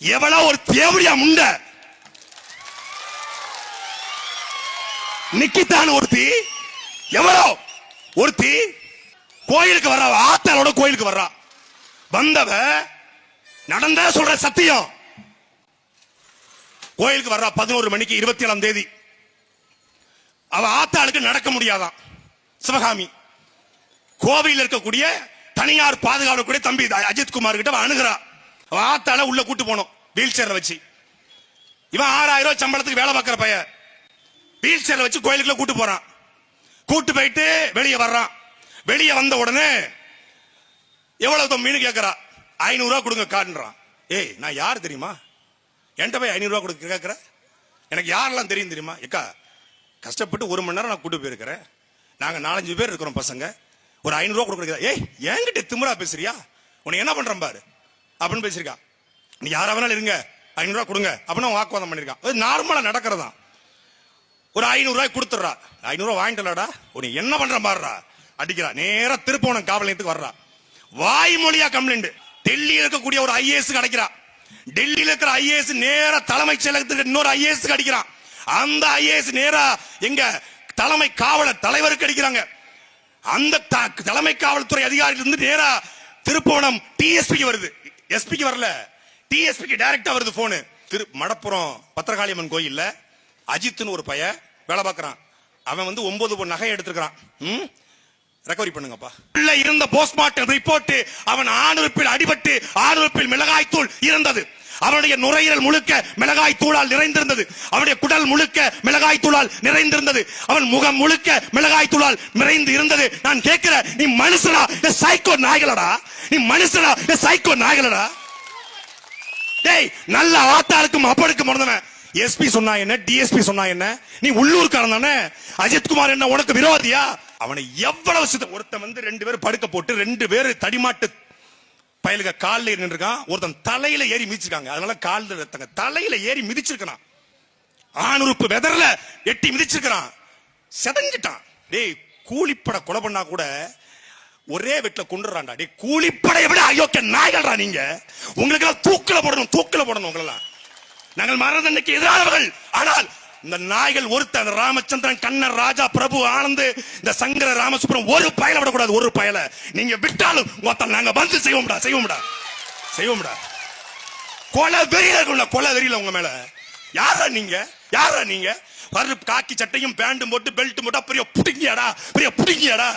எவ்வளவு ஒரு தேவடியா முண்ட நிக்கித்தான் ஒருத்தி, எவ்வளவு ஒருத்தி கோயிலுக்கு வர்றா, ஆத்தாளோட கோயிலுக்கு வர்றா. வந்தவ நடந்த சொல்ற சத்தியம். கோயிலுக்கு வர்றா 11 மணிக்கு 27ஆம் தேதி. அவ ஆத்தாளுக்கு நடக்க முடியாதான். சிவகாமி கோவையில் இருக்கக்கூடிய தனியார் பாதுகாவலக்கூடிய தம்பி அஜித் குமார் கிட்ட அணுகிறா. அவ ஆத்தாள உள்ள கூட்டு போனோம் வீல் சேர்ல வச்சு. இவன் 6000 ரூபாய் சம்பளத்துக்கு வேலை பார்க்கிற பையன் வீல் சேர்ல வச்சு கோயிலுக்குள்ள கூட்டு போறான். கூட்டு போயிட்டு வெளியே வர்றான். வெளியே வந்த உடனே எவ்வளவு மீன் கேட்கறா. 500 ரூபாய் கொடுங்க காட்டுறான். ஏய் நான் யாரு தெரியுமா? என்கிட்ட போய் 500 ரூபாய் கொடுக்க கேட்கிற? எனக்கு யாரெல்லாம் தெரியும் தெரியுமா? ஏக்கா கஷ்டப்பட்டு 1 மணி நேரம் நான் கூட்டு போயிருக்கிறேன். நாங்க 4-5 பேர் இருக்கிறோம் பசங்க. ஒரு 500 ரூபாய் கொடுக்குறீங்க. ஏய் என்கிட்ட திமிரா பேசுறியா? உன்னை என்ன பண்றேன் பாரு அப்படின்னு பேசிருக்கா. நீ யாரா வேணாலும் இருங்க 500 ரூபாய் கொடுங்க அப்படின்னு வாக்குவாதம் பண்ணிருக்கான். அது நார்மலா நடக்கிறதா. ஒரு 500 ரூபாய் கொடுத்துடுறா. 500 ரூபாய் வாங்கிட்டலடா, உன்னை என்ன பண்ற பாருடா அடிக்கிறா. நேரா திருப்போணம் காவல் நிலையத்துக்கு வர்றா. வாய்மொழியா கம்ப்ளைண்ட். டெல்லியில் இருக்கக்கூடிய ஒரு ஐஏஎஸ் அடைக்கிறா. டெல்லியில் இருக்கிற ஐஏஎஸ் நேரா தலைமைச் செயலகத்துக்கு இன்னொரு ஐஏஎஸ் அடிக்கிறான். அந்த ஐஏஎஸ் நேரா எங்க தலைமை காவலர் தலைவருக்கு அடிக்கிறாங்க. அந்த தலைமை காவல்துறை அதிகாரியிலிருந்து நேரா திருப்போணம் டிஎஸ்பிக்கு வருது. எஸ்பிக்கு வரல, டிஎஸ்பிக்கு டைரக்டா வருது போனு. மடப்புறம் பத்திரகாளியம்மன் கோயில்ல அஜித்னு ஒரு பையன் வேலை பார்க்கறான். அவன் 9 பொன் நகை எடுத்துக்கிறான். ரெக்கவரி பண்ணுங்கப்பா. உள்ள இருந்த போஸ்ட்மார்ட்டம் ரிப்போர்ட் அவன் ஆணுறுப்பில் அடிபட்டு ஆணுறுப்பில் மிளகாய் தூள் இருந்தது. அவனுடைய நுரையீரல் முழுக்க மிளகாய் தூளால் நிறைந்திருந்தது. அவனுடைய குடல் முழுக்க மிளகாய் தூளால் நிறைந்திருந்தது. அவன் முகம் முழுக்க மிளகாய் தூளால் நிறைந்து இருந்தது. நான் கேட்கிறேன், நீ மனுஷனா இல்ல சைக்கோ நாய்களடா? நீ மனுஷனா இல்ல சைக்கோ நாய்களடா? டேய் நல்ல ஆத்தாளுக்கும் அப்பனுக்கும் மறந்தவன் எஸ்பி சொன்னா என்ன, டிஎஸ்பி சொன்னா என்ன? நீ உள்ளூர்காரன் தானே? அஜித் குமார் என்ன உனக்கு விரோதியா? அவனை எவ்வளவு ஒருத்தன் 2 பேர் படுக்க போட்டு 2 பேர் தடிமாட்டு பயலுக காலில் நின்றுருக்கான். ஒருத்தன் தலையில ஏறி மிதிச்சிருக்காங்க. அதனால காலில் தலையில ஏறி மிதிச்சிருக்கான். ஆணுறுப்பு வெதர்ல எட்டி மிதிச்சிருக்கான். செதஞ்சிட்டான். டேய் கூலிப்பட கொலை பண்ணா கூட ஒரே வீட்டுல கொண்டுறான்டா. டேய் கூலிப்படையை விட அயோக்கிய நாய்கள்டா நீங்க. உங்களுக்கு எல்லாம் தூக்கில போடணும், தூக்கில போடணும். உங்களெல்லாம் நாங்கள் மரண தண்டனைக்கு எதிரானவர்கள். ஆனால் இந்த நாய்கள் ஒருத்தன் ராமச்சந்திரன், கண்ணன், ராஜா, பிரபு, ஆனந்த், இந்த சங்கர ராமசுப்ரம் ஒரு பயல விடக்கூடாது. ஒரு பயல நீங்க விட்டாலும் மொத்தம் நாங்க வந்து செய்வோம்டா, செய்வோம்டா, செய்வோம்டா. கொலை வெறியில இருக்கும்ல, கொலை வெறியில உங்க மேல. யாரா நீங்க? யாரா நீங்க? காக்கி சட்டையும் பேண்டும் போட்டு பெல்ட் போட்டா பெரிய புடிங்கியாடா, பெரிய புடிங்கியாடா.